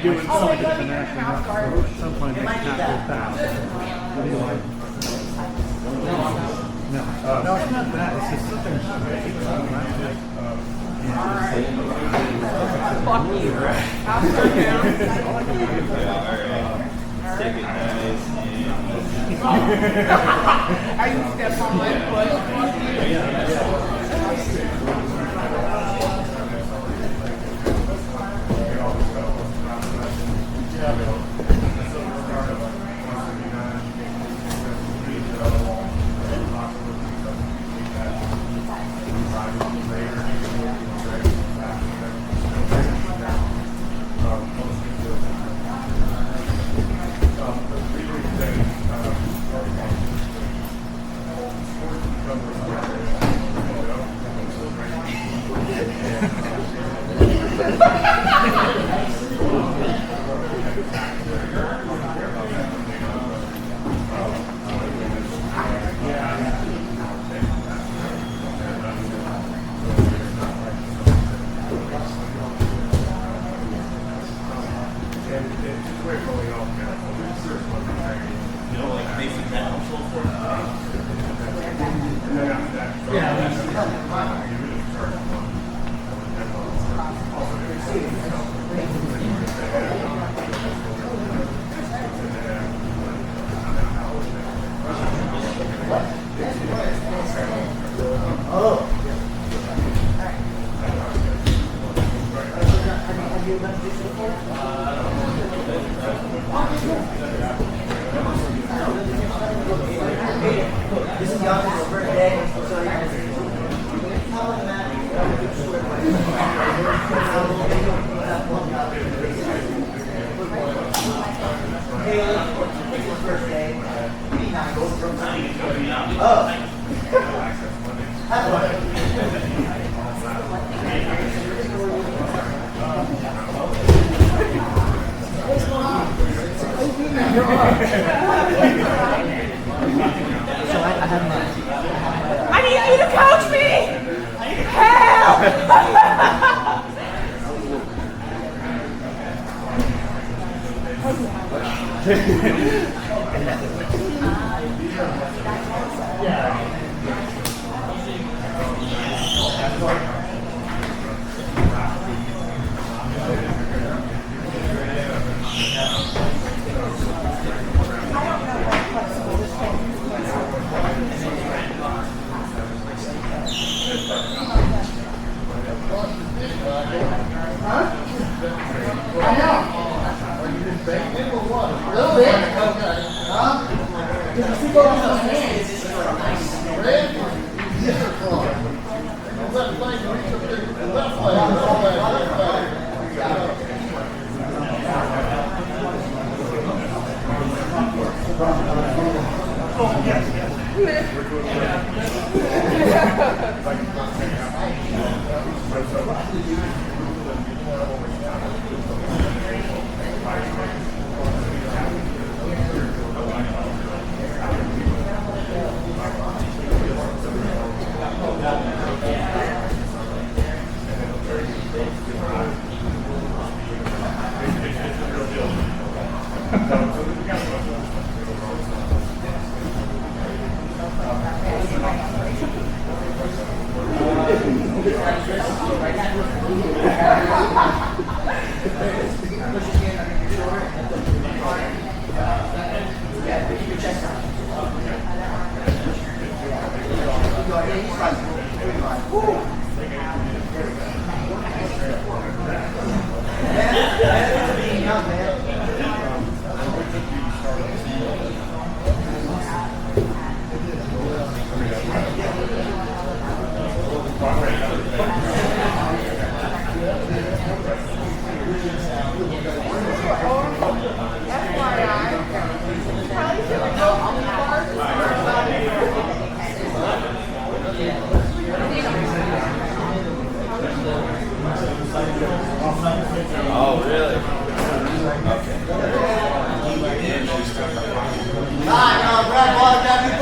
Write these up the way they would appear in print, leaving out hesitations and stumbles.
Doing something international. At some point, they can't go fast. No, it's not that. It's just something. Fuck you. I'll start down. Take it nice Are you step on my foot? Fuck you. This is Young's birthday, so his birthday. Oh. Have one. I need you to coach me! Help!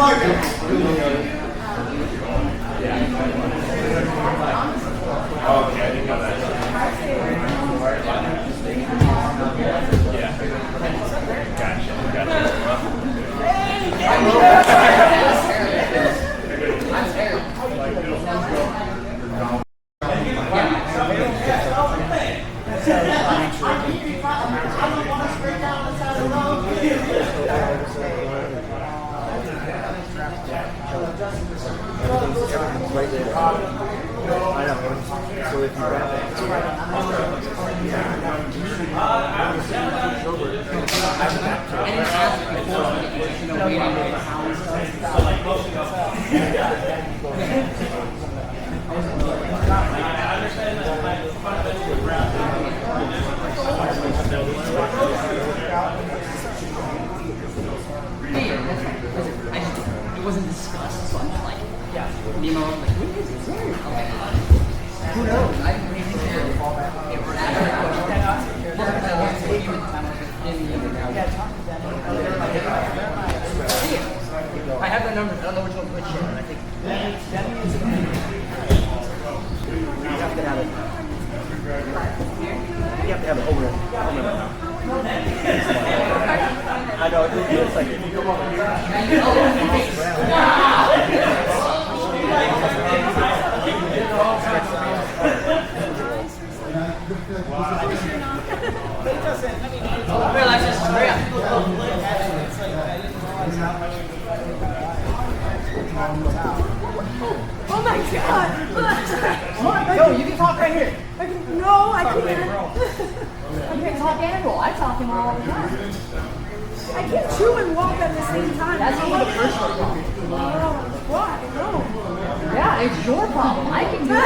Okay, I didn't know that. Yeah. Right there. I know. So if you grab It wasn't discussed, so I'm just like, Nemo, I'm like, what is this? Who knows? I didn't really think they were I have their numbers. I don't know which one's which yet. I think you have to have it. You have to have it over it. I know, it feels like if you come over here. realize this is real. Oh my god! Yo, you can talk right here. No, I can't. You can talk and roll. I talk him all the time. I can't chew and walk at the same time. That's only the personal problem. Why? No. Yeah, it's your problem. I can do it.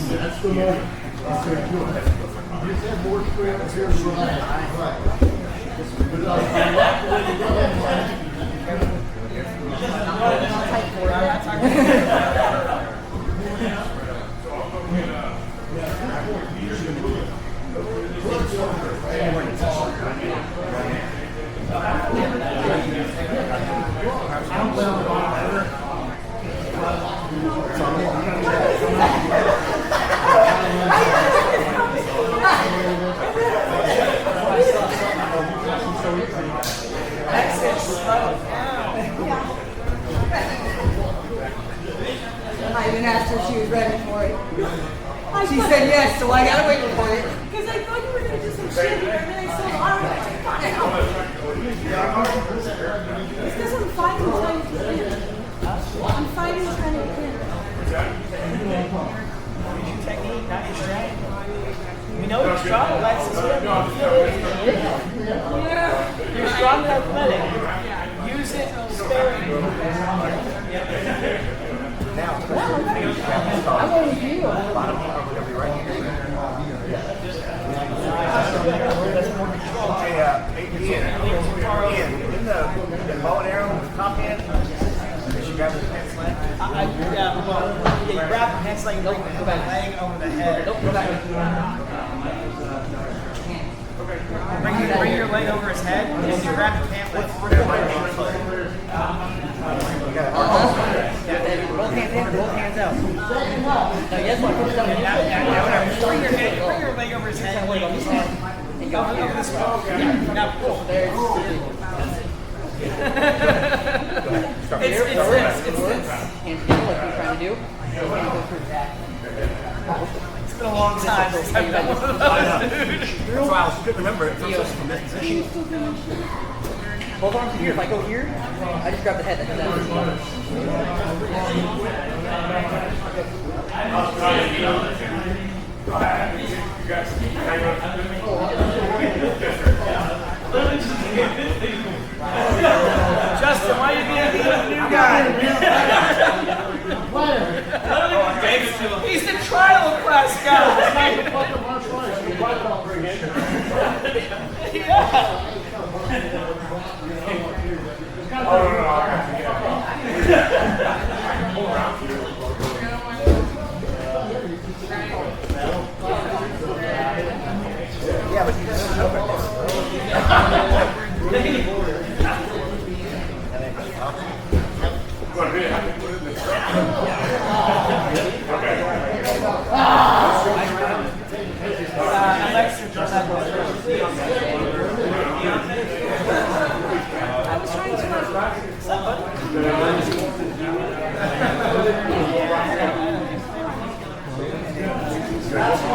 That's the moment. You said more scripts here to run. I even asked her if she was ready for it. She said yes, so I gotta wait for it. Because I thought you were going to do some shit here, and then I saw the arm, and I was like, fuck it. It's because I'm fighting trying to get in. I'm fighting trying to get in. Technique, not your strength. We know you're strong, Alexis. You're strong and athletic. Use it sparingly. I'm only you. Bottom hand over every right here. Ian, in the bow and arrow, the top hand, did you grab the pants leg? You grab the pants leg and bring the leg over the head. Nope, go back. Bring your leg over his head, and then you grab the pant leg. Both hands in, both hands out. No, yes, one. Put it down. Bring your leg over his head. And go Over this way. Now pull. there. It's this. Hands together like we're trying to do. And go through that. It's been a long time since I've done one of those. That's why I was couldn't remember it from this position. Both arms are here. If I go here, I just grab the head. Justin, why are you being the new guy? He's the trial class guy. Yeah.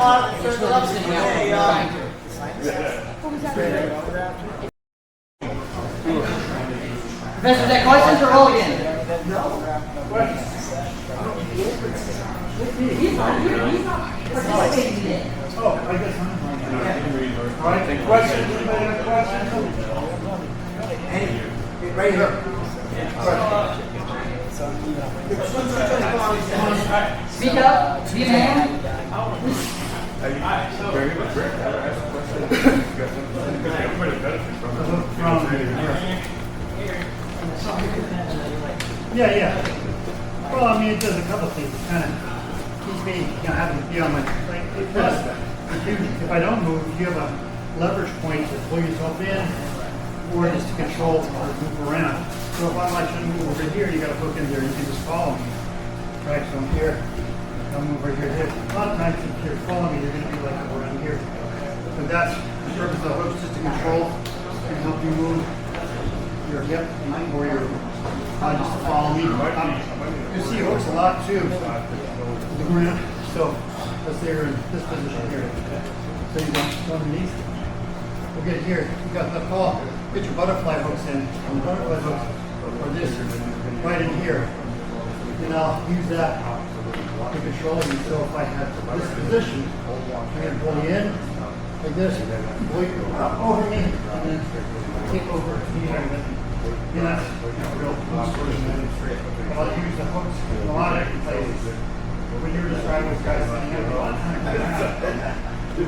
lot of circle up. What was that? Professor, is that questions or roll again? He's not participating in it. Oh, I guess I'm. All right, take questions. Anybody have questions? Hey, right here. Speak up. Be a man. Yeah, yeah. Well, I mean, it does a couple of things. It kind of keeps me, having to be on my, plus, if I don't move, you have a leverage point to pull yourself in, or just to control or move around. So if I like to move over here, you got to hook in there, you can just follow me. Right, so I'm here, I'll move over here. A lot of times, if you're following me, you're going to be like around here. But that's the purpose of the hook, just to control and help you move your hip or your just to follow me. You see hooks a lot too. The ground. So let's say you're in this position here. So you go underneath. We'll get here. You got the call. Get your butterfly hooks in. And the butterfly hooks or this right in here. And I'll use that to control you. So if I have this position, I'm going to pull you in like this, pull you over me, and then kick over here. Yeah, that's real close. But I'll use the hooks in a lot of different places. When you were describing this guy saying, you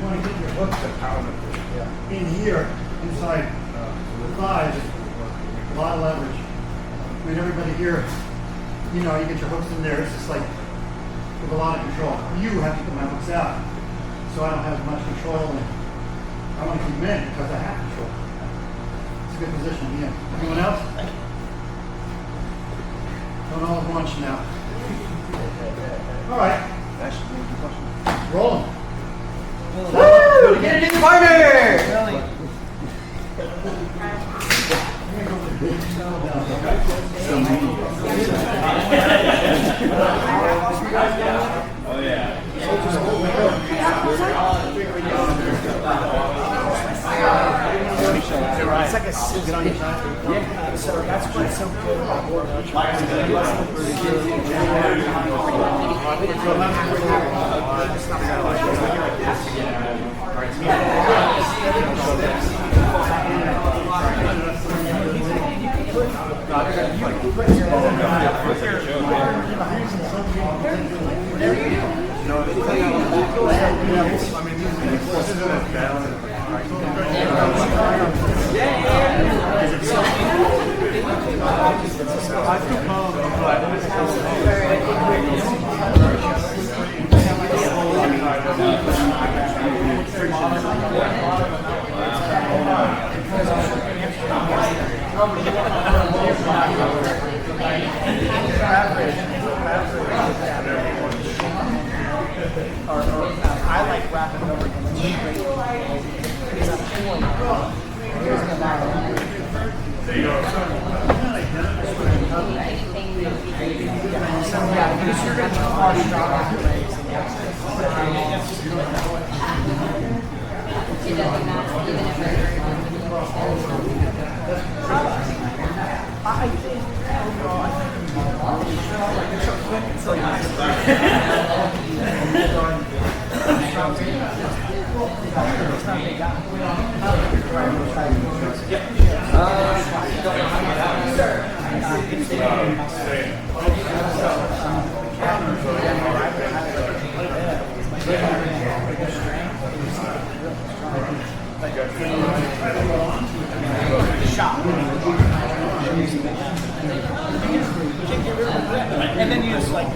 want to get your hooks in here, inside the thighs, a lot of leverage. I mean, everybody here, you get your hooks in there, it's just like with a lot of control. You have to put my hooks out, so I don't have as much control, and I want to keep them in because I have control. It's a good position to be in. Anyone else? Going all at once now. All right. Roll them. Woo! Get a new partner! Oh yeah. It's like a get on your time. Yeah. So that's what's so good about I like wrapping over and then you just like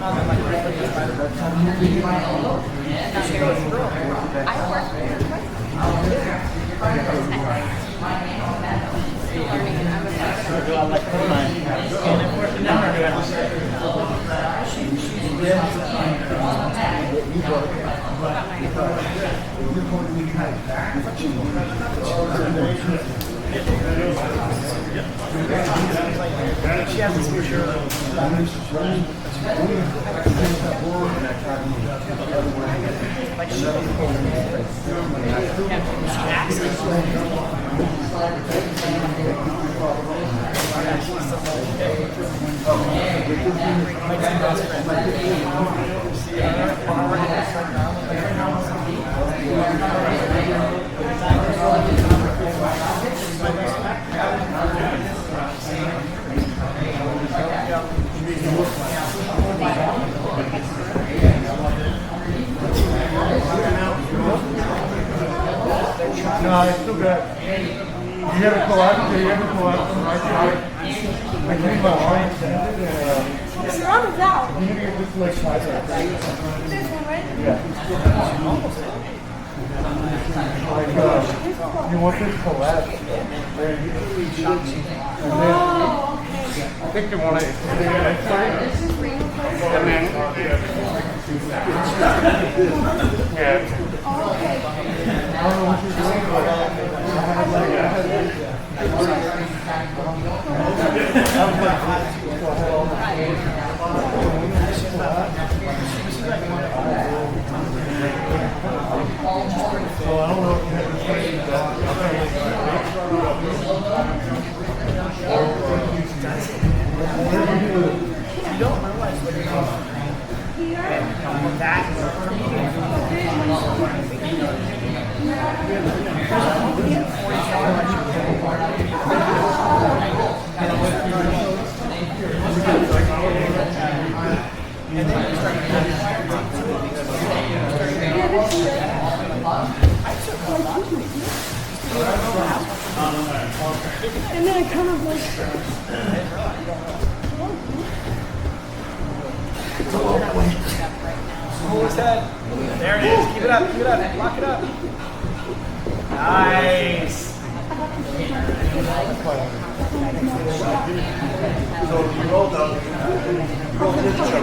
She has this picture. Like she No, I still got. You ever go out? You ever go out from my car? I came my wife and What's wrong with that? you need to get this leg side. This one, right? Like, you want this to collapse. Oh, okay. I think you want it. And then, yeah. I don't know what you're doing, but I had so I don't know if you have you don't realize what you're doing. And that And then I kind of like. Hold his head. There it is. Keep it up. Keep it up. Lock it up. Nice. So you rolled up. You rolled this show.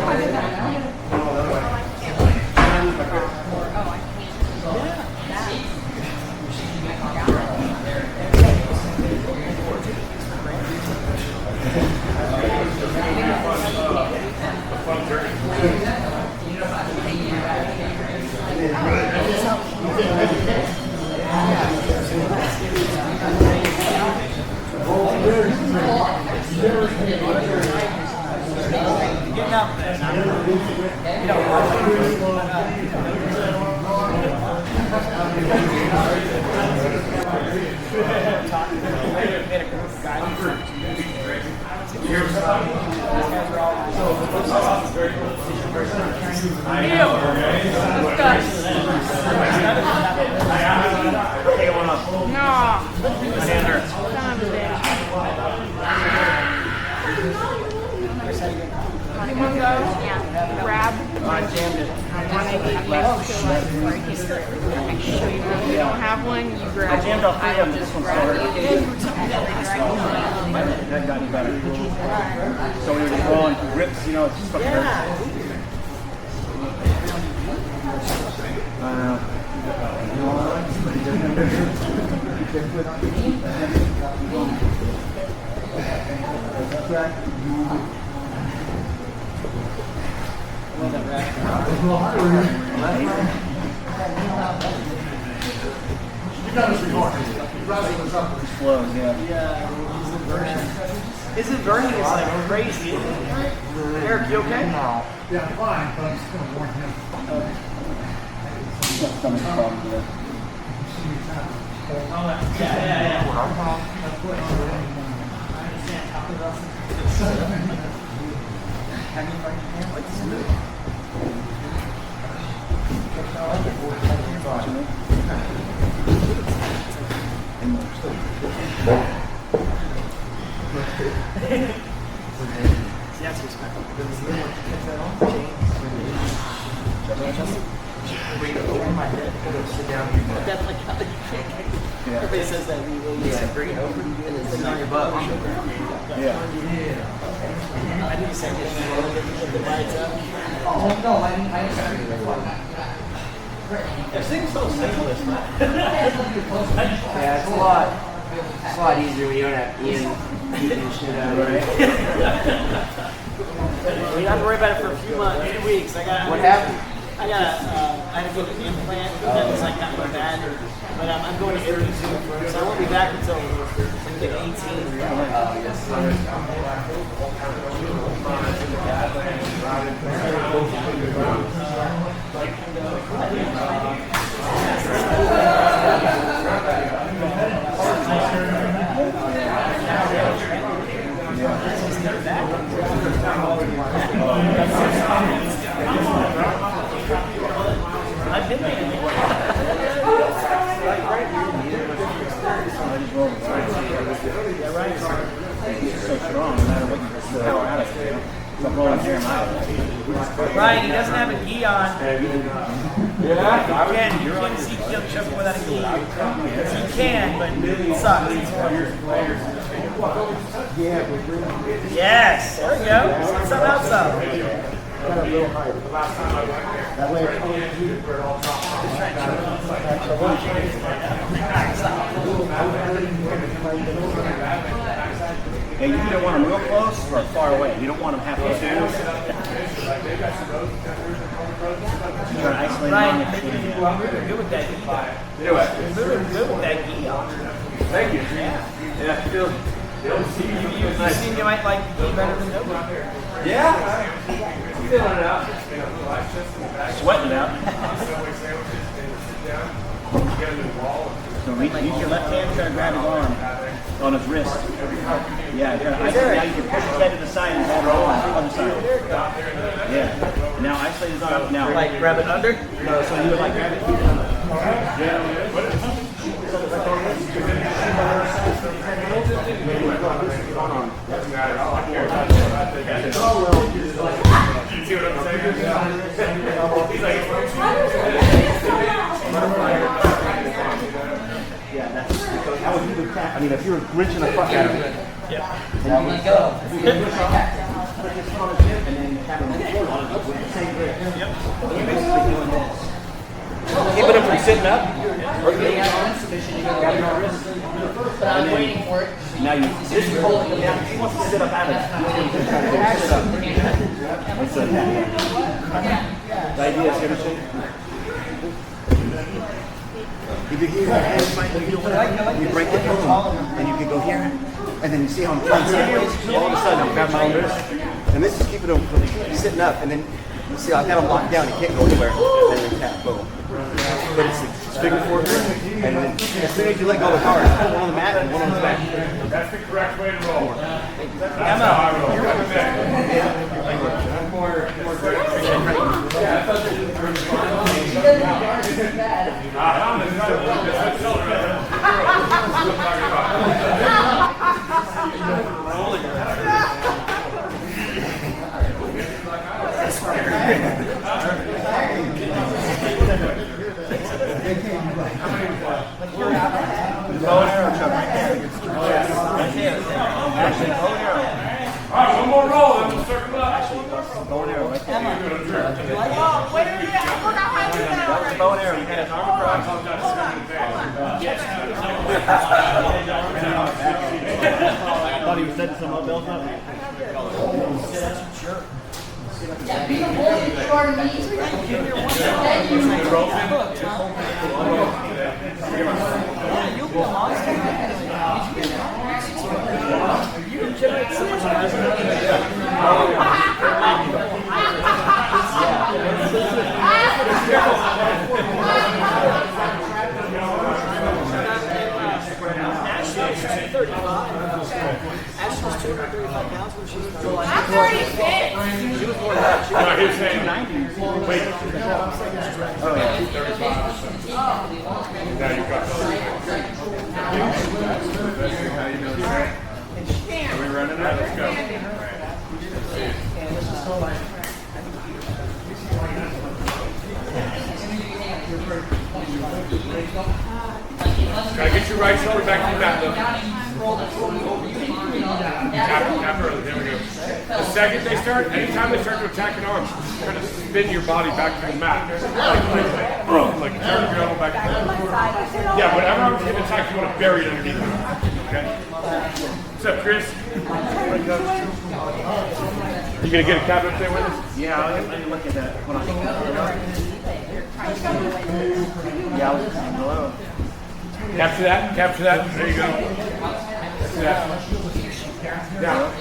Getting up there. You know, Grab. I jammed it. If you don't have one, you grab. I jammed all three of them. This one's slower. That got any better. So we were just rolling grips, you know, it's just fucking hurt. Slows, yeah. His inverting is like crazy. Eric, you okay? Yeah, I'm fine, but I'm just going to warn him. He's got stomach problems with it. That's respectful. Everybody says that we will bring it over and sit on your butt. Yeah. I think you said it divides up. Oh, no, I didn't. This thing's so simplest, man. Yeah, it's a lot. It's a lot easier when you don't have Ian beating shit out of it. We don't have to worry about it for a few months, 2 weeks. What happened? I had to get an implant that was like not really bad, but I'm going to Italy soon, so I won't be back until like 18. I've been there. Ryan, he doesn't have a gi on. You can't see Kill Chuck without a gi. You can, but it sucks. Yes, there we go. Some else up. Kind of a little higher. That way it's Yeah, you either want them real close or far away. You don't want them halfway through. You try to isolate them. Ryan, you're good with that gi. Do it. You're good with that gi on. Thank you. Yeah. Yeah, feel. You seem you might like the gi better than nobody. Yeah. Feeling it out. Sweating it out. So use your left hand, try to grab his arm on his wrist. Yeah, now you can push his head to the side and grab his arm on the other side. Yeah. Now isolate his arm. Now, Like grab it under? no, so you would like grab it. You see what I'm saying? Yeah, that's how would you do that? I mean, if you were wrenching the fuck out of it. Let go. Put this on his hip and then have him pull on it with the same grip. Yep. You're basically doing this. Keeping him from sitting up. Or getting out of submission, you got your wrist. But I'm waiting for it. Now you this is holding him down. He wants to sit up out of it. He's trying to go sit up. What's that? The idea is gonna say. If you hear your hands, you break it home, and you can go here, and then you see how I'm playing sideways. All of a sudden, I'm grabbing my own wrist, and this is keeping him from sitting up, and then you see I've got him locked down. He can't go anywhere. And then tap, boom. But it's figure four grip, and then as soon as you let go of the card, put one on the mat and one on his back. That's the correct way to roll. Emma, Alright, one more roll, then we'll circle up. Bow and arrow right there. oh, wait a minute, I forgot how to do that. That was bow and arrow. You had his arm across. Thought he was setting some up, bells up. Yeah, be holding short knees. You'll be a monster. You can generate so much Ashley's 235. Ashley's 235 pounds when she was I'm already fit. She was more than that. She was No, he was saying, 290. wait, Oh, yeah. now you've got those. Are we running out? Let's go. Gotta get your right shoulder back to the mat, though. Tap early, there we go. The second they start, anytime they start to attack an arm, try to spin your body back to the mat. Like like turn your elbow back. Back to my side. I said, Yeah, whatever I'm giving attack, you want to bury it underneath it. Okay? What's up, Chris? You gonna get a cabinet up there with us? Yeah, let me look at that. Hold on. Yeah, I was just below. Capture that. Capture that. There you go. Capture that. Down.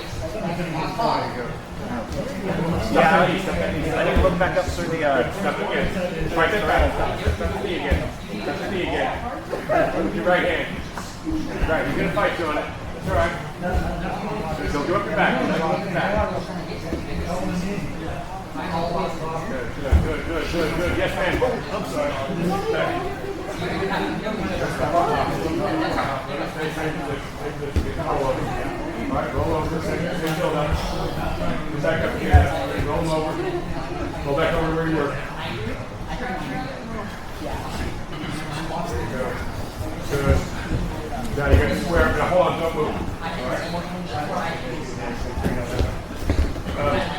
Yeah, I need to look back up through the. Step again. Right there back. Step the knee again. Step the knee again. With your right hand. Right. You're gonna fight doing it. That's all right. So go up your back. Go up your back. Good. Yes, ma'am. I'm sorry. All right, roll over. Stay still now. Back up here. Roll over. Go back over where you were. Good. Now you're going to square. Now hold on, don't move. All right.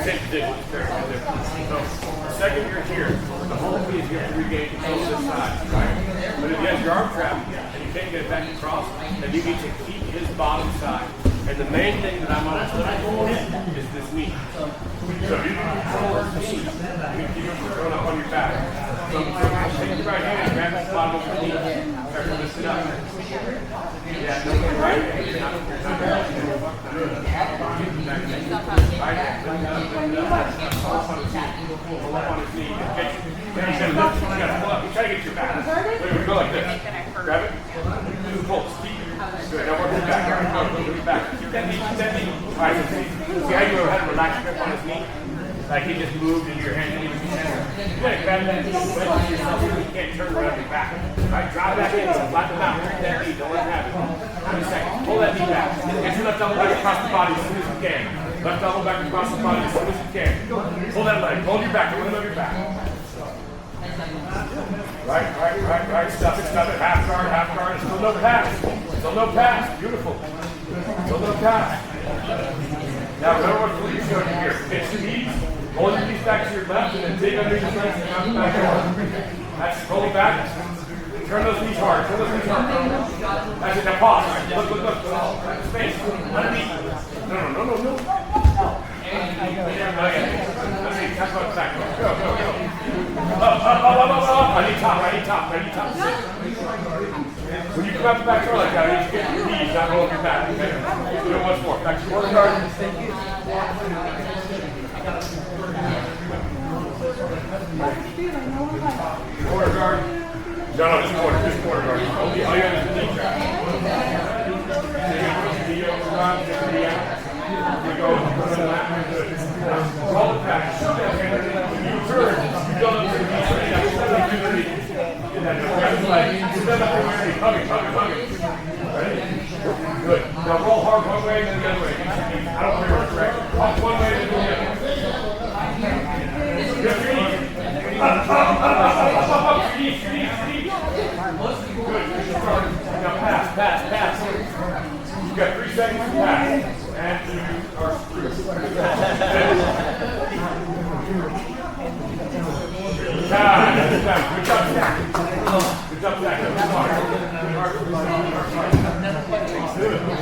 Same position. So, the second you're here, the whole key is you have to regain control of this side, right? But if you have your arm trapped and you can't get it back across, then you need to keep his bottom side. And the main thing that I'm on is this knee. So if you can control his knee, you can keep him thrown up on your back. So take your right hand and grab the bottom of your knee. Start to lift it up. Yeah, don't get right hand. You're not right hand. Pull up on his knee. Then he's going to lift. You got to pull up. You try to get your back. We're go like this. Grab it. Pull. Keep it. Good. Now work your back. Go your back. Keep that knee. Keep that knee. All right. See how you had a relaxed grip on his knee? Like he just moved and your hand didn't even be center. You got to grab that knee. Wedge yourself so you can't turn around your back. All right. Drop back in. Flatten them out. Treat that knee. Don't let him have it. Give me a second. Pull that knee back. Get your left elbow back across the body as soon as you can. Left elbow back across the body as soon as you can. Pull that leg. Hold your back. Don't let him have your back. Right. Stuff it. Half guard. Still no pass. Still no pass. Beautiful. Still no pass. Now remember what Philippe's going to do here. Pitch your knees. Hold your knees back to your left and then dig underneath your legs and come back over. That's roll back. Turn those knees hard. That's it. Now pause. Look. Space. Underneath. No. That's what back. Go. Up. I need top. When you come out the back door like that, I need you to get your knees, not roll up your back. Okay? Do it once more. Back to quarter guard. Quarter guard. No, just quarter guard. All you have is the knee trap. Knee over, knee out. You go, roll it back. When you turn, you go up to the knee. Hug it. Ready? Good. Now roll hard one way and then the other way. I don't care what's correct. Up one way and then the other. Good. Good. Now pass. You got 3 seconds to pass. And you are screwed. Good job, Zach.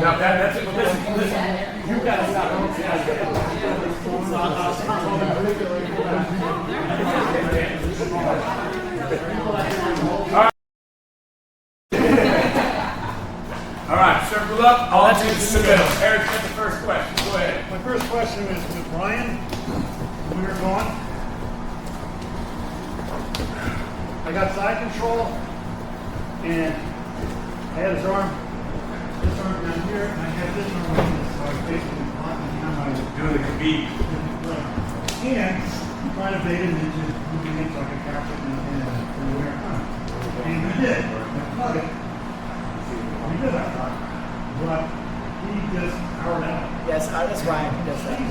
Now that's it. Listen. You got to stop. All right, circle up. All that's in the middle. Eric, get the first question. Go ahead. My first question was with Brian. We were going. I got side control, and I had his arm, this arm down here, and I had this arm like this, so I was basically blocking him by Doing the Khabib. and trying to bait him into moving in so I could catch it in the rear front. And he did. Caught it. He did, I thought. But he just powered out. Yes, that's Ryan. He does that.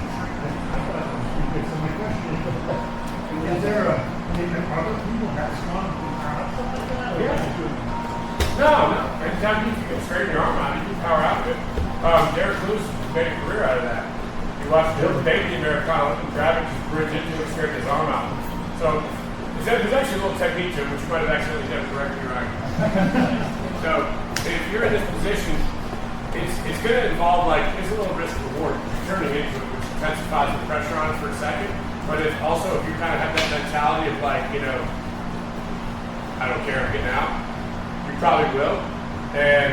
So my question is there other people have strong power up like that? No. Anytime you can straighten your arm out, you can power out of it. Derek Lewis made a career out of that. He watched Bill debate the Americana and grab it, just bridge into it, straighten his arm out. So the there's actually a little technique to it, which you might have accidentally done correctly, right? So if you're in this position, it's going to involve like it's a little risk reward. You're turning into it, which intensifies the pressure on it for a second. But it's also if you kind of have that mentality of like, you know, I don't care, I'm getting out, you probably will. And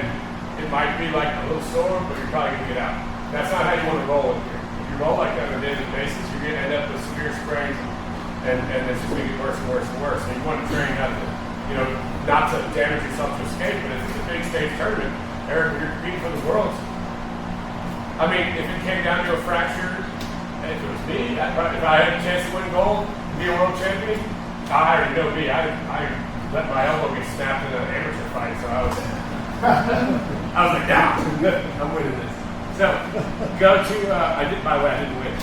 it might be like a little sore, but you're probably going to get out. That's not how you want to roll in here. If you roll like that on a daily basis, you're going to end up with severe sprains, and it's just going to get worse and worse and worse. And you want to train not to, you know, not to damage yourself to escape. But if it's a big stage tournament, Eric, you're competing for the world. I mean, if it came down to a fracture, if it was me, if I had a chance to win gold, be a world champion, I already know me. I let my elbow get snapped in an amateur fight, so I was like, nah, I'm winning this. So, go to, by the way, I didn't win.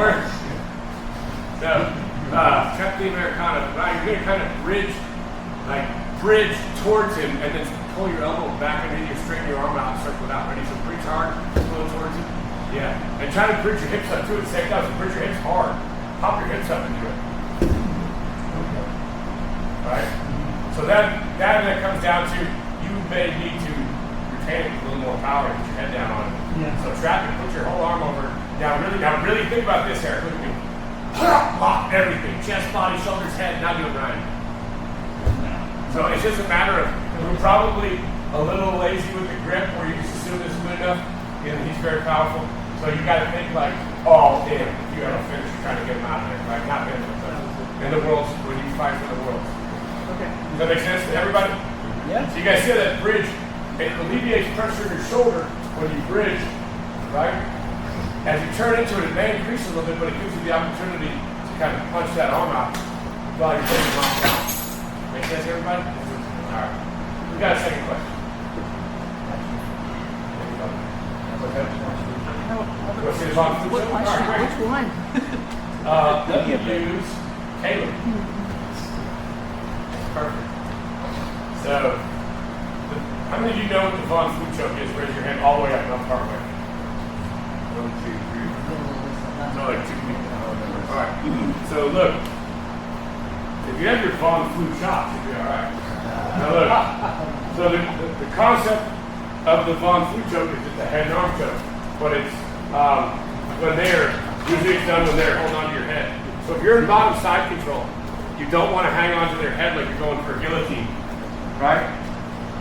Works. So, check the Americana. Right, you're going to kind of bridge towards him, and then pull your elbow back and then you straighten your arm out and circle it out. Ready? So, bridge hard, pull it towards him. Yeah. And try to bridge your hips up too at the same time. So, bridge your hips hard. Pop your hips up and do it. Right? So that comes down to you may need to retain it with a little more power and put your head down on it. Yeah. So trap it, put your whole arm over. Now really think about this, Eric. Look at me. Lock everything. Chest, body, shoulders, head, now do it right. So it's just a matter of we're probably a little lazy with the grip or you just assume this is good enough. And he's very powerful. So you gotta think like, oh damn, if you ever finish you're trying to get him out of there. Right? Not him, but in the world when you fight for the world. Okay. Does that make sense to everybody? Yeah. So you guys see that bridge, it alleviates pressure in your shoulder when you bridge, right? As you turn into it, it may increase a little bit, but it gives you the opportunity to kind of punch that arm out while you're taking off down. Make sense to everybody? All right. We got a second question. What's his on? Which one? Let me use Caleb. Perfect. So, how many of you know what the Von Flue choke is? Raise your hand all the way up, not far away. 1, 2, 3. No, like 2 people. All right. So look, if you have your Von Flue chops, you'll be all right. Now look. So the concept of the Von Flue choke is it's a head and arm choke, but it's usually it's done when they're holding onto your head. So if you're in bottom side control, you don't want to hang onto their head like you're going for a guillotine, right?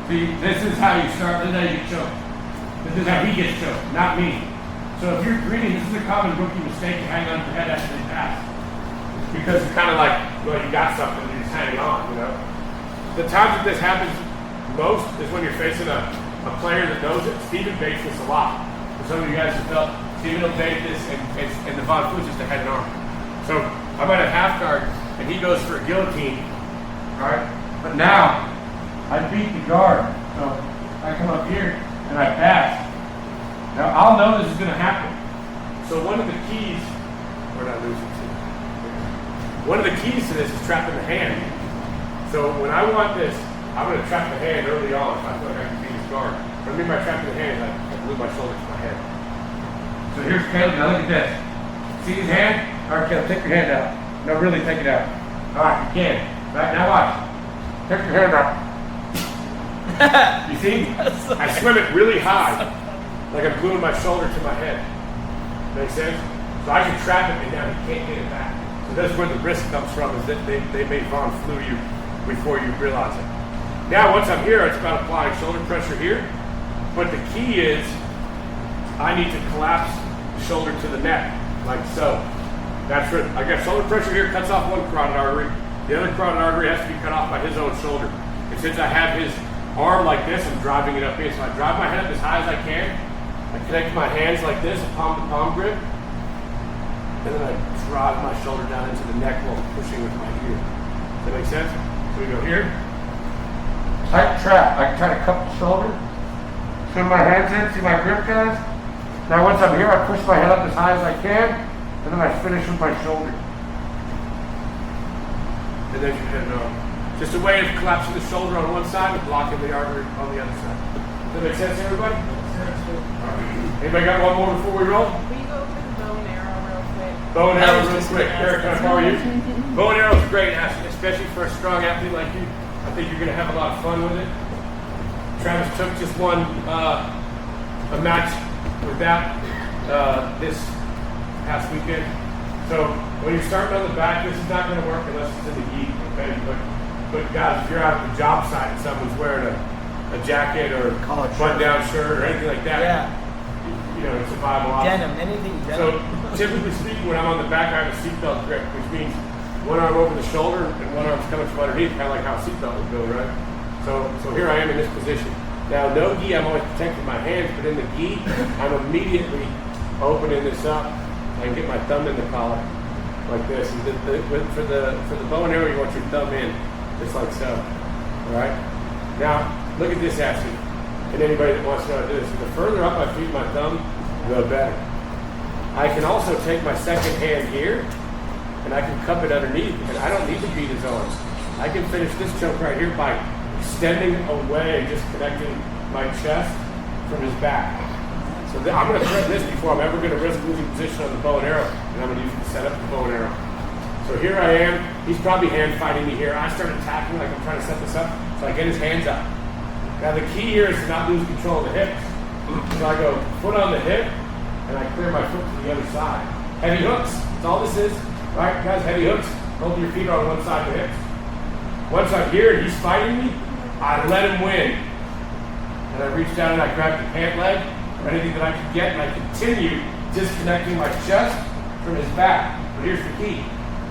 See, this is how you start. This is how you get choked. This is how he gets choked, not me. So if you're greedy, this is a common rookie mistake to hang on to your head after they pass. Because it's kind of like, well, you got something, you're just hanging on, you know? The times that this happens most is when you're facing a player that knows it. Steven baits this a lot. For some of you guys have felt, Steven will bait this, and the Von Flue is just a head and arm. So I'm at a half guard, and he goes for a guillotine, all right? But now, I beat the guard. So I come up here, and I pass. Now, I'll know this is going to happen. So one of the keys, where did I lose it to? One of the keys to this is trapping the hand. So when I want this, I'm going to trap the hand early on if I feel like I can beat his guard. What I mean by trapping the hand is I glue my shoulder to my head. So here's Caleb. Now look at this. See his hand? All right, Caleb, take your hand out. No, really, take it out. All right, you can. Right, now watch. Take your hand out. You see? I swim it really high, like I'm gluing my shoulder to my head. Make sense? So I can trap it, and now you can't get it back. So that's where the risk comes from, is that they may Von Flue you before you realize it. Now, once I'm here, it's about applying shoulder pressure here. But the key is I need to collapse the shoulder to the neck, like so. That's it. I got shoulder pressure here, cuts off one carotid artery. The other carotid artery has to be cut off by his own shoulder. And since I have his arm like this, I'm driving it up in. So I drive my head up as high as I can. I connect my hands like this, a palm-to-palm grip. And then I drive my shoulder down into the neck while pushing with my ear. Does that make sense? So we go here. Tight trap. I can try to cup the shoulder. Swim my hands in. See my grip, guys? Now once I'm here, I push my head up as high as I can. And then I finish with my shoulder. And then you head over. Just a way of collapsing the shoulder on one side and blocking the artery on the other side. Does that make sense to everybody? Right. Anybody got one more before we roll? Will you go over the bow and arrow real quick? Bow and arrow real quick. Eric, can I borrow you? Bow and arrow is great, especially for a strong athlete like you. I think you're going to have a lot of fun with it. Travis took just won a match with that this past weekend. So when you're starting on the back, this is not going to work unless it's in the gi. Okay, but guys, if you're out at the job site and someone's wearing a jacket or a button-down shirt or anything like that, you know, it's a viable option. Denim, anything denim. So typically speaking, when I'm on the back, I have a seatbelt grip, which means one arm over the shoulder and one arm's coming from underneath, kind of like how a seatbelt would go, right? So here I am in this position. Now, no gi, I'm always protecting my hands, but in the gi, I'm immediately opening this up. I can get my thumb in the collar like this. And for the bow and arrow, you want your thumb in, just like so. All right. Now, look at this action. And anybody that wants to know how to do this, the further up I feed my thumb, the better. I can also take my second hand here, and I can cup it underneath, and I don't need to beat his arms. I can finish this choke right here by extending away, just connecting my chest from his back. So I'm going to thread this before I'm ever going to risk losing position on the bow and arrow, and I'm going to use it to set up the bow and arrow. So here I am. He's probably hand fighting me here. I start attacking like I'm trying to set this up, so I get his hands up. Now the key here is to not lose control of the hips. So I go foot on the hip, and I clear my foot to the other side. Heavy hooks, that's all this is. Right, guys, heavy hooks. Hold your feet on one side of the hips. Once I'm here and he's fighting me, I let him win. And I reach down and I grab the pant leg, or anything that I can get, and I continue disconnecting my chest from his back. But here's the key.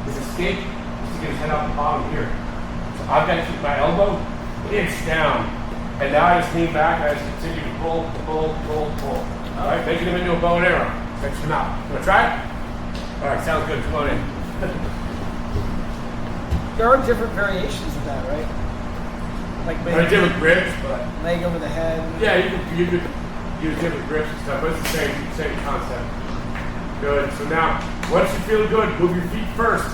His escape is to get his head out the bottom here. So I've got to keep my elbow inch down. And now I just lean back and I just continue to pull. All right, making him into a bow and arrow. Stretch him out. You want to try it? All right, sounds good. Come on in. There are different variations of that, right? Like There are different grips, but leg over the head. yeah, you could use different grips and stuff, but it's the same concept. Good. So now, once you feel good, move your feet first.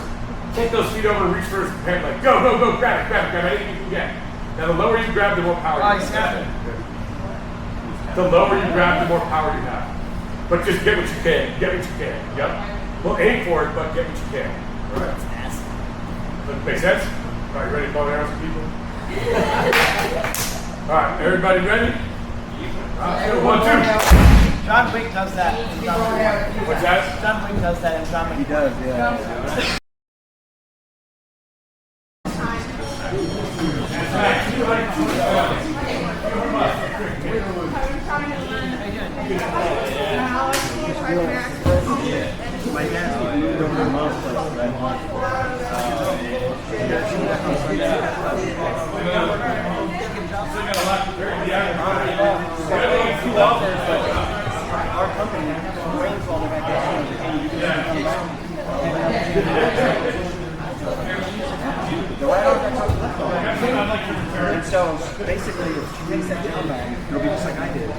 Take those feet over and reach first. Hand like go, grab it, anything you can get. Now the lower you grab, the more power you have. The lower you grab, the more power you have. But just get what you can. Yep. Well, aim for it, but get what you can. All right. Does that make sense? All right, ready to bow and arrows, people? All right, everybody ready? One, two. John Wick does that. What's that? John Wick does that, and John Wick. He does, yeah. My dad moved over to mom's place, right? Our company brings all the and so basically, if she takes that down bag, it'll be just like I did.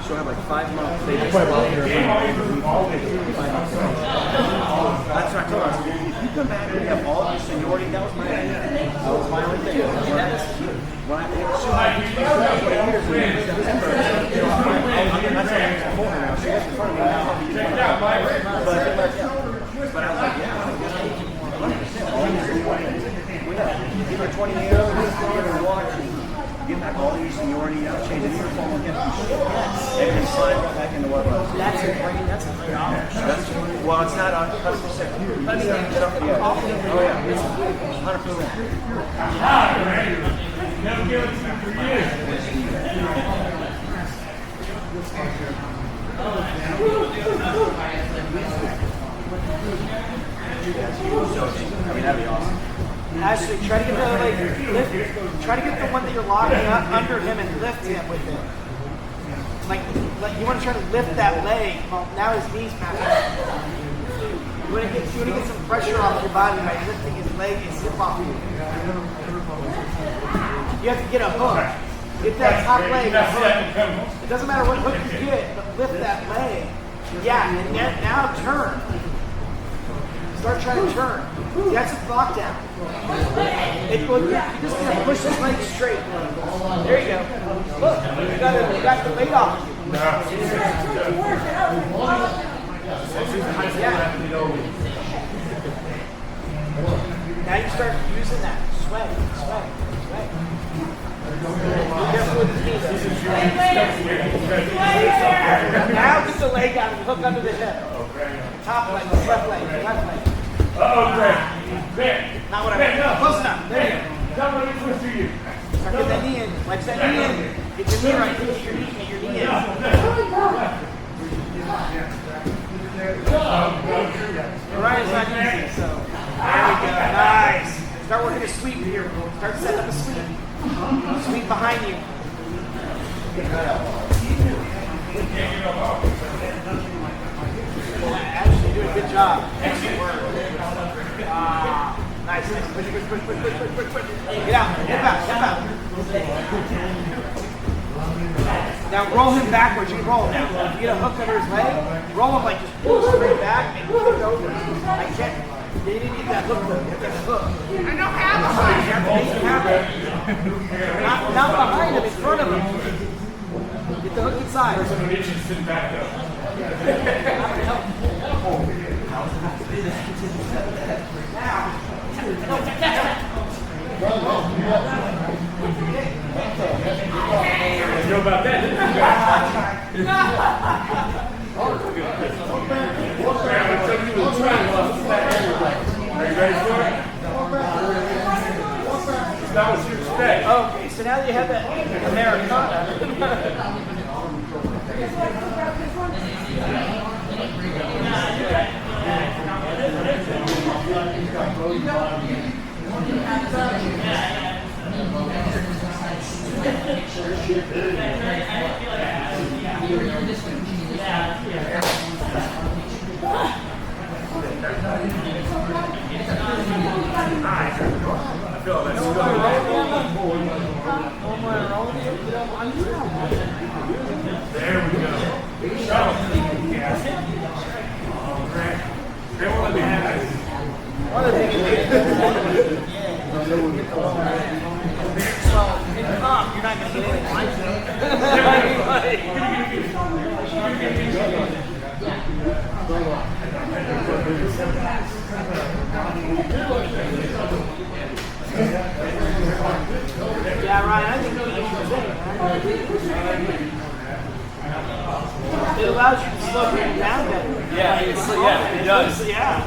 She'll have like 5 months. That's what I told her. I said, if you come back and you have all your seniority, that was my only thing. When I she'll have 20 years in December, that's what I told her now. She was in front of me now. But I was like, yeah, 100%. All your seniority. Give her 20 years, give her watch, get back all your seniority, change the uniform again. And slide right back into what it was. That's a great option. Well, it's not 100%. Oh, yeah. It's 100%. Never give it to me for years. I mean, that'd be awesome. Actually, try to get the lift. Try to get the one that you're locking up under him and lift him with it. Like you want to try to lift that leg. Well, now his knees back. You want to get some pressure off your body by lifting his leg and hip off you. You have to get a hook. Get that top leg. A hook. It doesn't matter what hook you get, but lift that leg. Yeah, and now turn. Start trying to turn. That's a lockdown. You're just going to push his leg straight. There you go. Look, you got the weight off. Now you start using that. Sway. Be careful with the knees. Now get the leg out and hook under the hip. Top leg, left leg. Uh-oh, Greg. Not what I meant. Close enough. There you go. Tell me which twist are you? Start get that knee in. Wedge that knee in. Get your knee right. Get your knee in. Ryan's not easy, so there we go. Nice. Start working a sweep here. Start setting up a sweep. Sweep behind you. Actually, you're doing a good job. Excellent work. Nice. Push. Get out. Hip out. Now roll him backwards. You can roll him now. If you get a hook under his leg, roll him like just pull straight back and kick over. I can't. They didn't need that hook though. You have that hook. I don't have Not behind him, in front of him. Get the hook inside. Some bitches sitting back up. You know about that, didn't you guys? Are you ready for it? That was your stay. Okay, so now that you have that Americana. I feel like that's There we go. Shuttle. They won't let me have it. One of the things so in comp, you're not going to get Yeah, Ryan, I think it allows you to slow things down better. Yeah, it does. Yeah.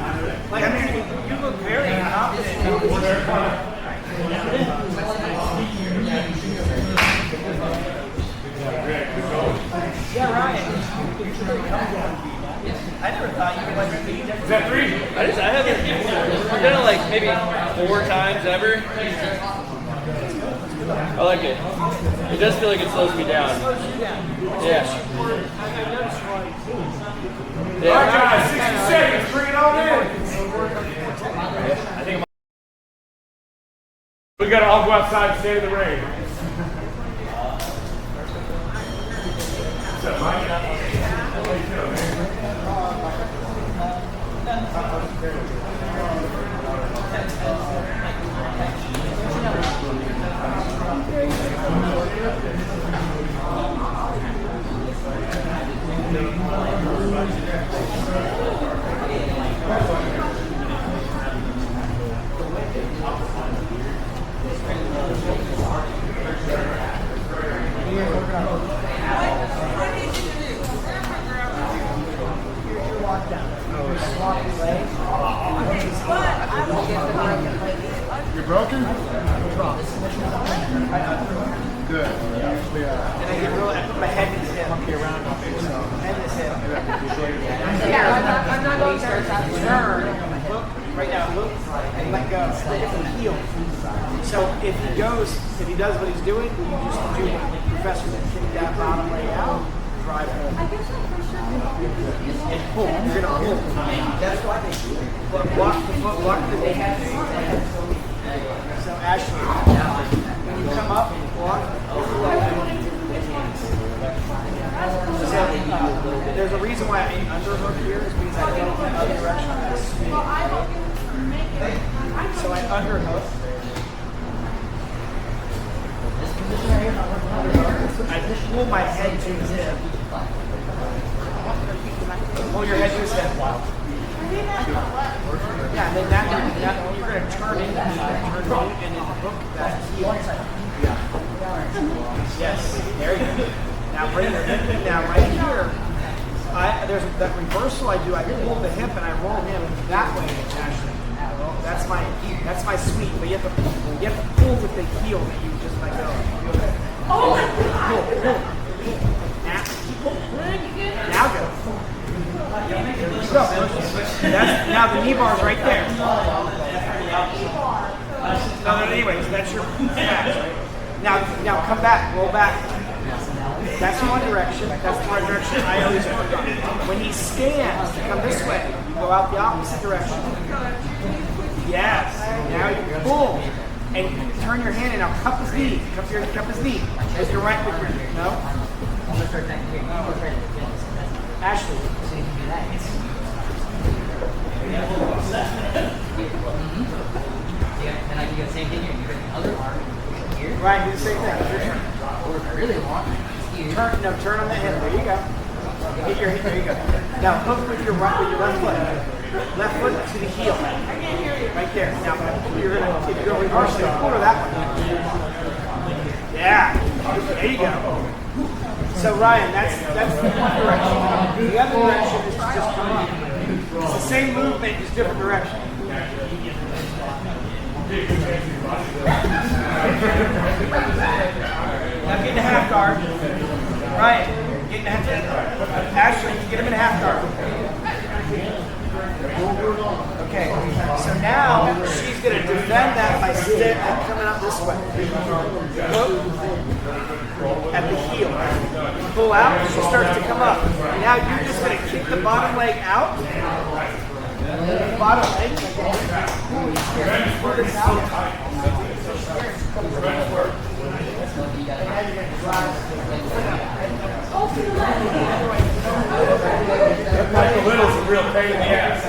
Like, I mean, you look very confident. Yeah, Ryan. I never thought you would like to be different. Is that 3? I haven't. I've done it like maybe 4 times ever. I like it. It does feel like it slows me down. Yeah. All right, guys, 60 seconds. Bring it on in. I think We got to all go outside and stay in the rain. What's up, Mike? How you doing, man? You're broken? Good. And I get real, I put my head in his hip. Monkey around up here, so head in his hip. Yeah, I'm not going to start that. Turn, look, right now, look, and let go. Let it heel. So if he does what he's doing, you just do what the professor did. Kick that bottom leg out, drive home. I guess I for sure And pull. You're going to pull. That's why they do it. Walk the foot, walk the knee. So Ashley, when you come up, walk. So, there's a reason why I underhook here is because I go in the other direction. So I underhook. I pull my head to his hip. Pull your head to his hip. Wow. Yeah, and then that you're going to turn into and then hook that heel. Yes, there you go. Now bring your hip down right here. There's that reversal I do. I pull the hip and I roll him that way. Actually, that's my sweep. But you have to pull with the heel that you just let go. Oh my God! Pull. Now go. Now the knee bar is right there. No, anyways, that's your catch, right? Now come back, roll back. That's one direction. That's the one direction I always work on. When he stands to come this way, you go out the opposite direction. Yes. Now you pull and turn your hand and now cup his knee. Cup his knee. As you're right with your no. Ashley. And I do the same thing here. You bring the other arm here. Ryan, do the same thing. Or if I really want, here. Turn on the hip. There you go. Get your hip. There you go. Now hook with your left foot. Left foot to the heel. Right there. Now you're gonna if you're reverse it, pull to that one. Yeah. There you go. So Ryan, that's the one direction. The other direction is to just come up. It's the same movement, just different direction. Now get in a half guard. Ryan, get in a half guard. Ashley, get him in a half guard. Okay, so now she's going to defend that by coming up this way. Hook at the heel. Pull out, she starts to come up. Now you're just going to kick the bottom leg out. Bottom leg. Pull this out. Michael Little's a real pain in the ass.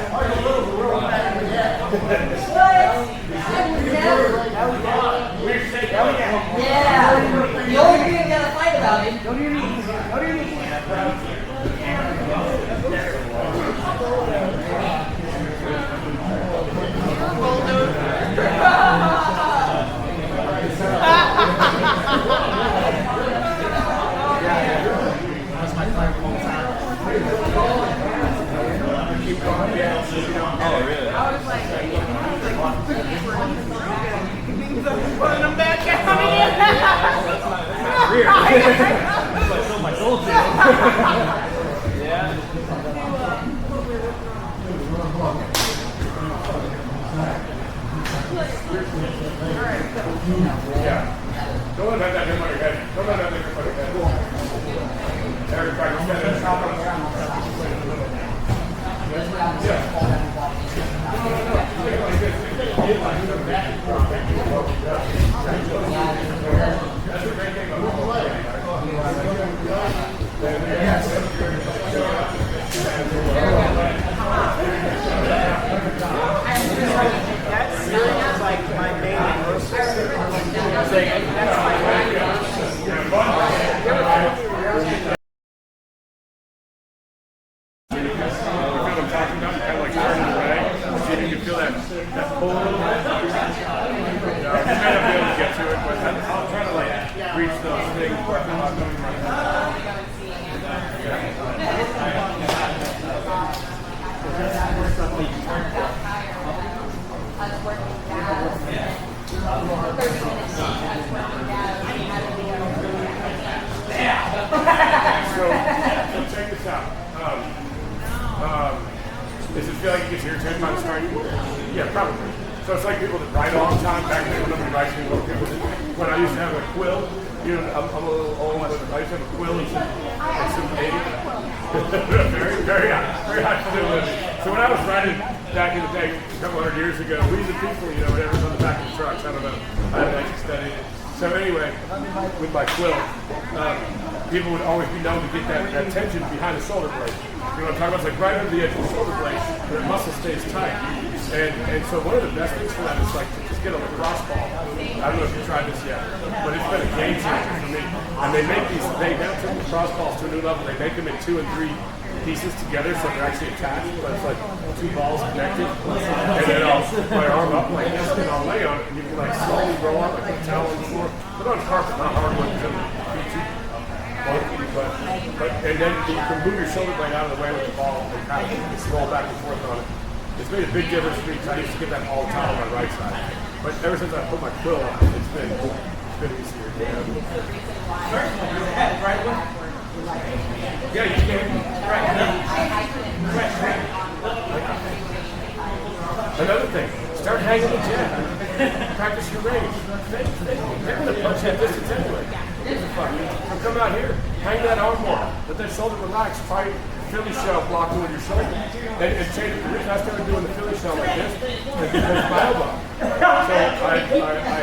Yeah. The only thing you gotta fight about it. Go to your knees. Go to your knees. Putting them back down again. Yeah. Don't let that hit on your head. Don't let that hit on your head. Eric, practice that. That's like my main So check this out. Does it feel like it gets irritated by the start? Yeah, probably. So it's like people that write all the time. Back then, when nobody writes anymore. When I used to have a quill, you know, I'm a little old, but I used to have a quill and some baby. very high fidelity. So when I was writing back in the day, a couple hundred years ago, we the people, you know, whatever's on the back of the trucks. I don't know. I haven't actually studied it. So anyway, with my quill, people would always be known to get that tension behind the shoulder blade. You know what I'm talking about? It's like right under the edge of the shoulder blade, where the muscle stays tight. And so one of the best things for that is like to just get a lacrosse ball. I don't know if you tried this yet, but it's been a game changer for me. And they make these, they now took lacrosse balls to a new level. They make them in 2 and 3 pieces together so they're actually attached, but it's like two balls connected. And then I'll put my arm up like this and I'll lay on it and you can like slowly roll out like a towel on the floor. Put on carpet, not hardwood because it'll be too funky, but and then you can move your shoulder blade out of the way with the ball and kind of just roll back and forth on it. It's made a big difference for me because I used to get that all the time on my right side. But ever since I put my quill on, it's been easier. Yeah, you can. Another thing, start hanging the jab. Practice your range. They're going to punch you at distance anyway. So come out here, hang that arm more. Let that shoulder relax. Try Philly shell blocking with your shoulder. And change it. The reason I started doing the Philly shell like this is because of my elbow. So I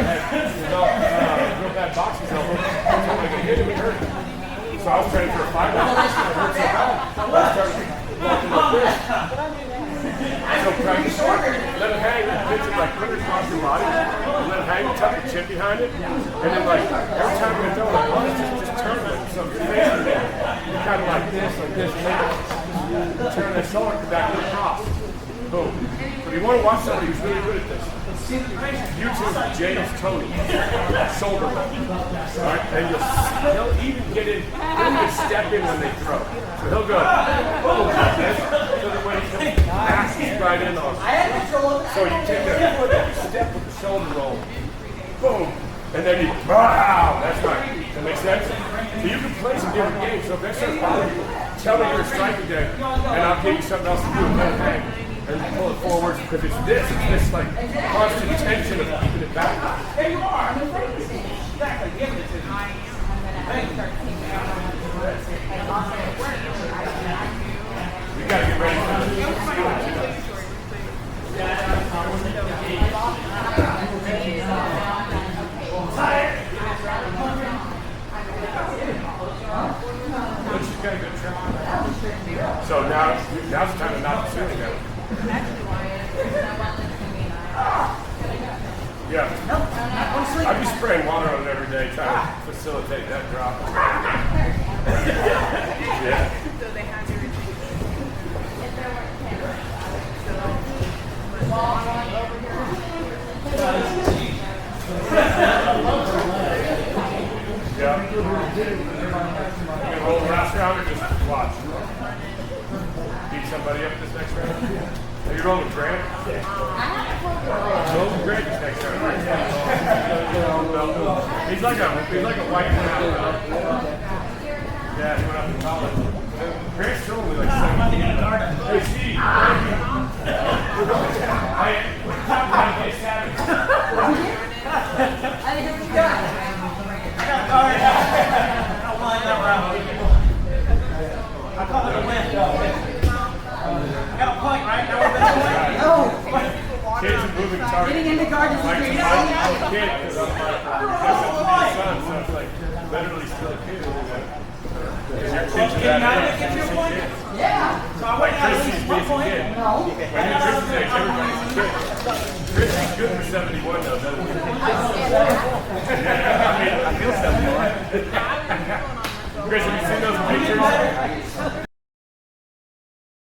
had real bad boxing elbow. So when I get hit, it would hurt. So I was training for a fight. I hurt so bad. I started blocking like this. So practice short, let it hang, pitch it like put it across your body, let it hang, tuck your chin behind it, and then like every time you throw like just turn it so your face is there. You kind of like this, and then turn that shoulder back and across. Boom. But you want to watch somebody who's really good at this. YouTube James Tony, shoulder roll. Alright, and he'll even get in, he'll even step in when they throw. So he'll go, boom, like this, so that when he comes back, he's right in on it. So you take that step with the shoulder roll, boom, and then you, wow, that's right. Does that make sense? So you can play some different games. So if there's some problem, tell me you're a striking day, and I'll give you something else to do and let it hang. And pull it forward because it's this like constant tension of keeping it back. There you are. Exactly. Give it to me. We gotta get ready for this. So now's the time to not shooting them. Yeah. I'd be spraying water on it every day trying to facilitate that drop. Yeah. So they have to Yeah. You can roll the last round or just watch. Beat somebody up this next round? Are you rolling with Grant? Yeah. Rolling with Grant this next round, right? He's like a white man. Yeah, he went up to college. Grant's still only like 17. Hey, Steve. I call it a win. Got a point, right? That would have been a win. Kids are moving target. Getting into guard is Like great. I'm a kid because I'm my son, so it's like literally still a kid. You're teaching that age. Yeah. So I Like went out Chrissy's and basic point. kid. When you're Chrissy's age, everybody's a kid. Chrissy's good for 71 though, doesn't he? Yeah, I mean, I feel 71. Chris, have you seen those pictures?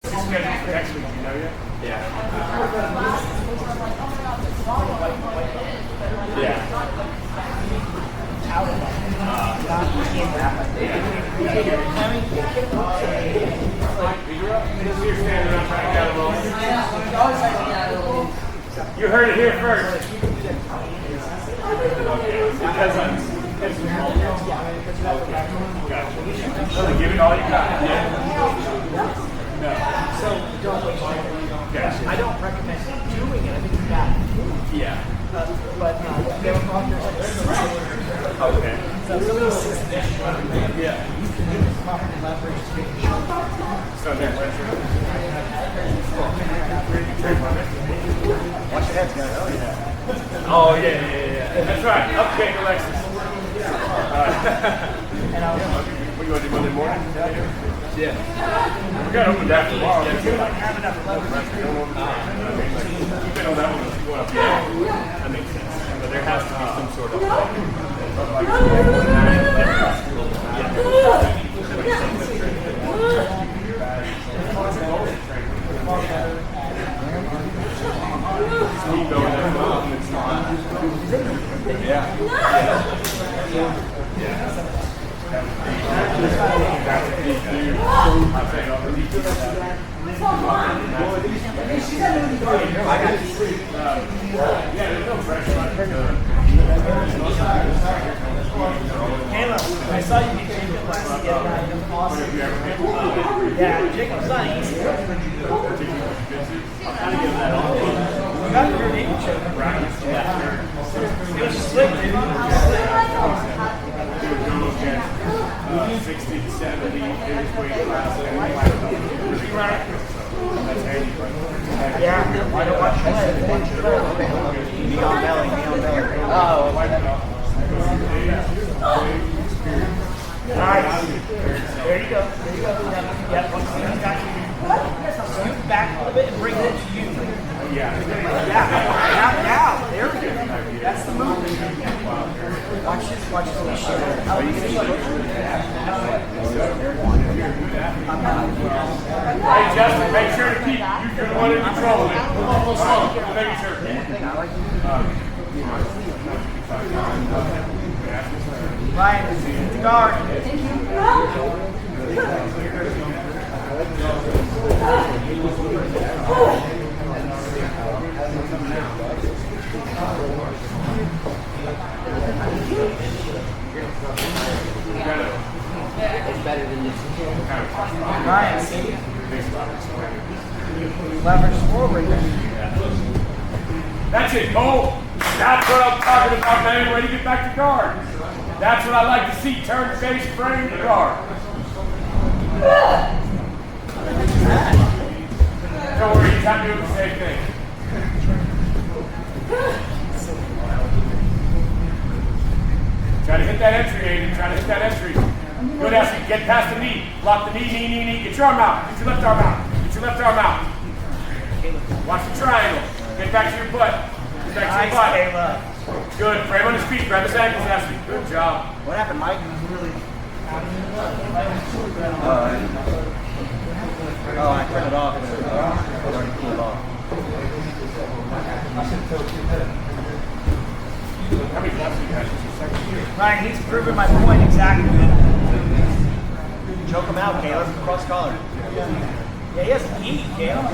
He's scheduled for next week, you know yet? Yeah. You heard it here first. Because give it all you got. No. So I don't recommend doing it. I think it's bad. Yeah. But they were doctors. Okay. So really, yeah, you can use proper leverage to get the shot. So then, Watch your heads, guys. Oh, yeah. oh, yeah. That's right. Upkick, Alexis. And I was What do you want to do Monday morning? yeah. We got to open that tomorrow. Yeah, you like have enough leverage. You've been on that one since you go up. That makes sense. But there has to be some sort of knee going as well, and it's not. Caleb, I saw you get Jacob last again. Yeah, Jacob's not easy. I'll kind of give that all. I got your name check. It was slick, dude. 60 to 70, biggest weight class. That's handy. Yeah, why don't watch Knee on belly, knee on belly. Oh, nice. There you go. There you go. Yep. Once he's got you, scoot back a little bit and bring it to you. Yeah. Now. There we go. That's the move. Watch this. Watch this. Are you going to Hey, Justin, make sure to keep, you're the one in control of it. Make sure. Ryan, the guard. It's better than this. Ryan, leverage forward. That's it, Cole. That's what I'm talking about, man. Ready to get back to guard. That's what I like to see. Turn face, frame, to guard. Don't worry, he's not doing the same thing. Try to hit that entry, Aiden. Try to hit that entry. Good, Ashley. Get past the knee. Block the knee. Get your arm out. Get your left arm out. Get your left arm out. Watch the triangle. Get back to your butt. Get back to your butt. Caleb. Good. Frame on his feet. Grab his ankles, Ashley. Good job. What happened, Mike? Oh, I turned it off. It already cooled off. How many laps do you have? Ryan, he's proving my point exactly. Choke him out, Caleb. Cross collar. Yeah, he has to eat, Caleb.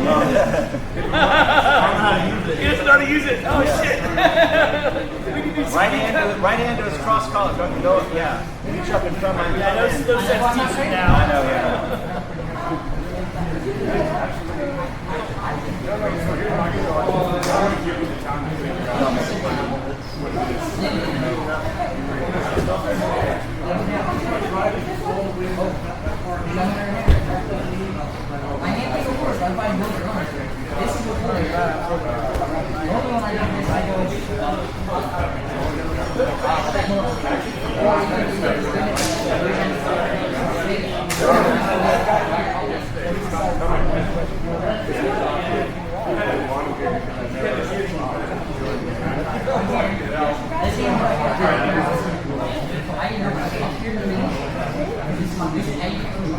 He doesn't know how to use it. Oh, shit. Right hand to his cross collar. Don't go, yeah. Reach up in front of my Yeah, those sets teaching now. I know, yeah. I can't take a horse. I find no runners. This is what normally when I do this, I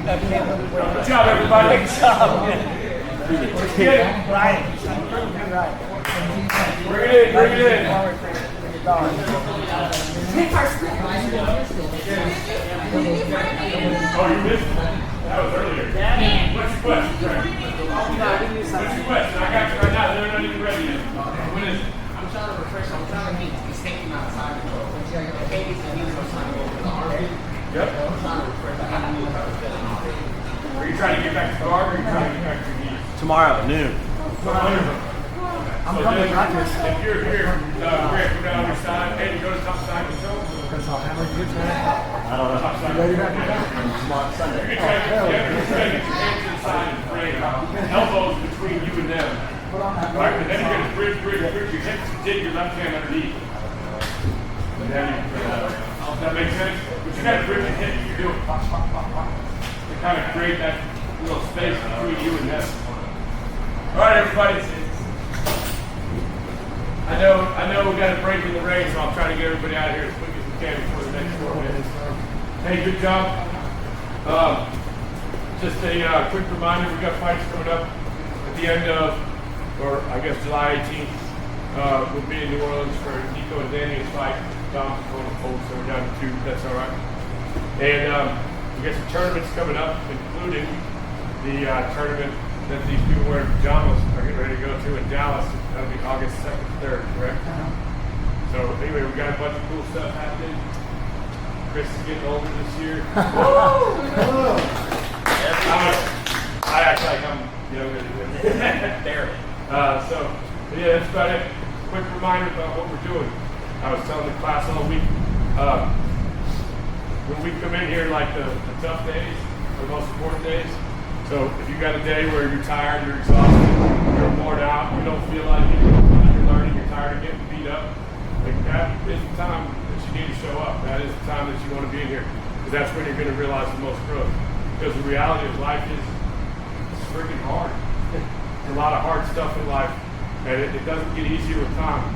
Good job, everybody. Good job. Get it. Ryan. Bring it in. Bring it in. Oh, you missed it. That was earlier. What's your question, Frank? What's your question? I got you right now. They're not even ready yet. What is it? I'm trying to refresh. I'm trying to meet the same amount of time. The babies and you are trying to go over the arm. Yep. I'm trying to refresh. I gotta move out of bed. Are you trying to get back to guard or are you trying to get back to your knees? Tomorrow, noon. I'm coming to practice. If you're here, Grant, go down on your side. Hey, you go to top side and show. I don't know. Top side. Ready back to back? Sunday. You're trying to get your hands inside and frame. Elbows between you and them. Right? And then you're going to bridge. Your hips dig your left hand underneath. And then does that make sense? But you got to bridge the hip if you do it. To kind of create that little space between you and them. All right, everybody. I know we got a break in the race, so I'll try to get everybody out of here as quick as we can before the next 4 minutes. Hey, good job. Just a quick reminder, we got fights coming up at the end of, or I guess July 18th. we'll be in New Orleans for Nico and Daniel's fight. Dom's going to hold, so we're down to 2. That's all right. And we got some tournaments coming up, including the tournament that these people wearing pajamas are getting ready to go to in Dallas. That'll be August 2nd, 3rd, correct? So anyway, we got a bunch of cool stuff happening. Chris is getting older this year. I act like I'm younger than him. Barely. So yeah, that's about it. Quick reminder about what we're doing. I was telling the class all week, when we come in here, like the tough days, the most important days. So if you got a day where you're tired, you're exhausted, you're worn out, you don't feel like it, you're learning, you're tired of getting beat up, like that is the time that you need to show up. That is the time that you want to be in here, because that's when you're going to realize the most growth. Because the reality of life is it's freaking hard. There's a lot of hard stuff in life, and it doesn't get easier with time.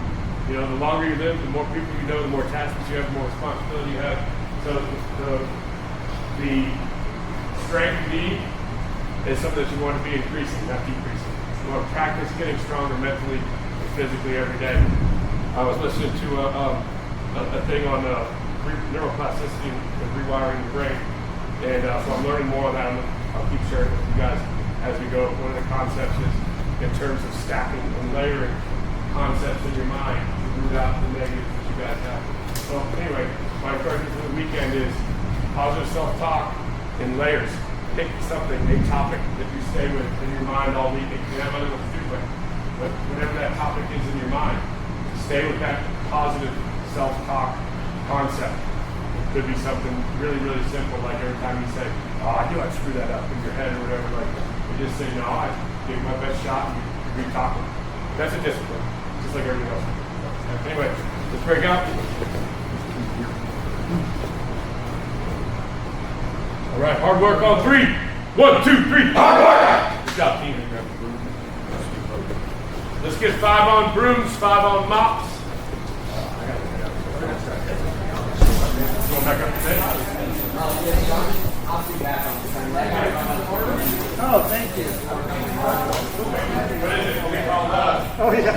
You know, the longer you live, the more people you know, the more tasks you have, the more responsibility you have. So the strength you need is something that you want to be increasing, not decreasing. You want to practice getting stronger mentally and physically every day. I was listening to a thing on neuroplasticity and rewiring the brain, and so I'm learning more on that. I'll keep sharing it with you guys as we go. One of the concepts is in terms of stacking and layering concepts in your mind to root out the negatives that you guys have. So anyway, my encouragement for the weekend is positive self-talk in layers. Pick something, a topic that you stay with in your mind all week. You can have other ones too, but whatever that topic is in your mind, stay with that positive self-talk concept. It could be something really, really simple, like every time you say, oh, I knew I'd screw that up in your head or whatever, like you just say, no, I gave my best shot and you talk it. That's a discipline, just like everything else. Anyway, let's break out. All right, hard work on 3. 1, 2, 3, hard work! Good job, team. Let's get 5 on brooms, 5 on mops. Going back up today. Oh, thank you. What is it? We call Oh, yeah.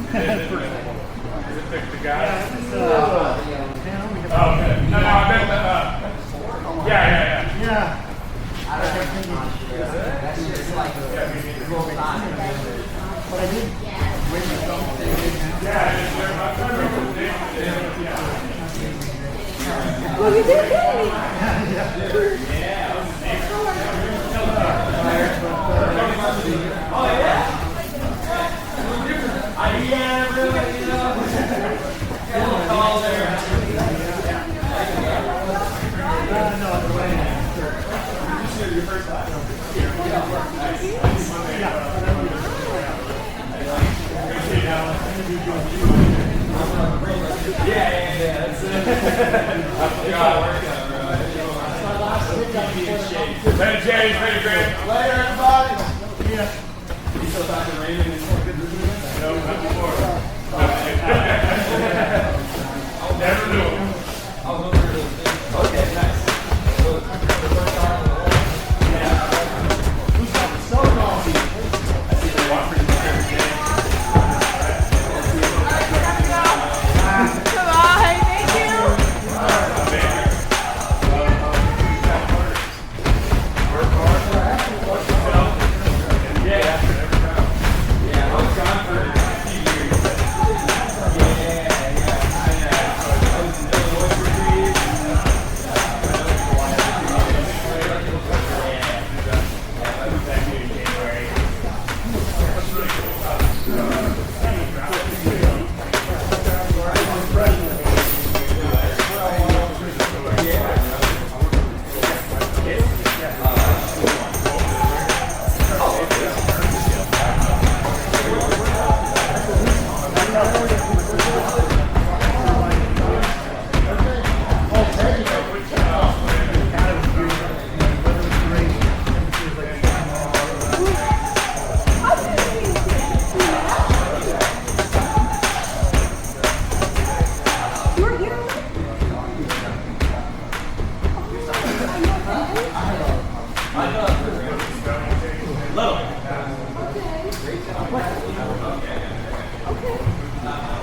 Is it the guy? Oh, okay. No, I meant yeah. yeah. That's just like full time. But I did. Well, you did good. Oh yeah. Yeah, really. Get a little tall there. No, the way. Your first class. Yeah. That's it. Ready, James. Ready, Grant. Later, everybody. Yeah. You still talking Raymond? No, not before. Never knew him. I'll look through those things. Okay, nice. So, the first time. Yeah. Who's got the cell phone? I see the one for Yeah. I was gone for a few years. Yeah.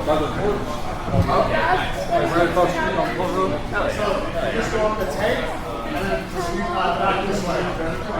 Right across the street on Plum Road. So just go up the tank and then just back this way.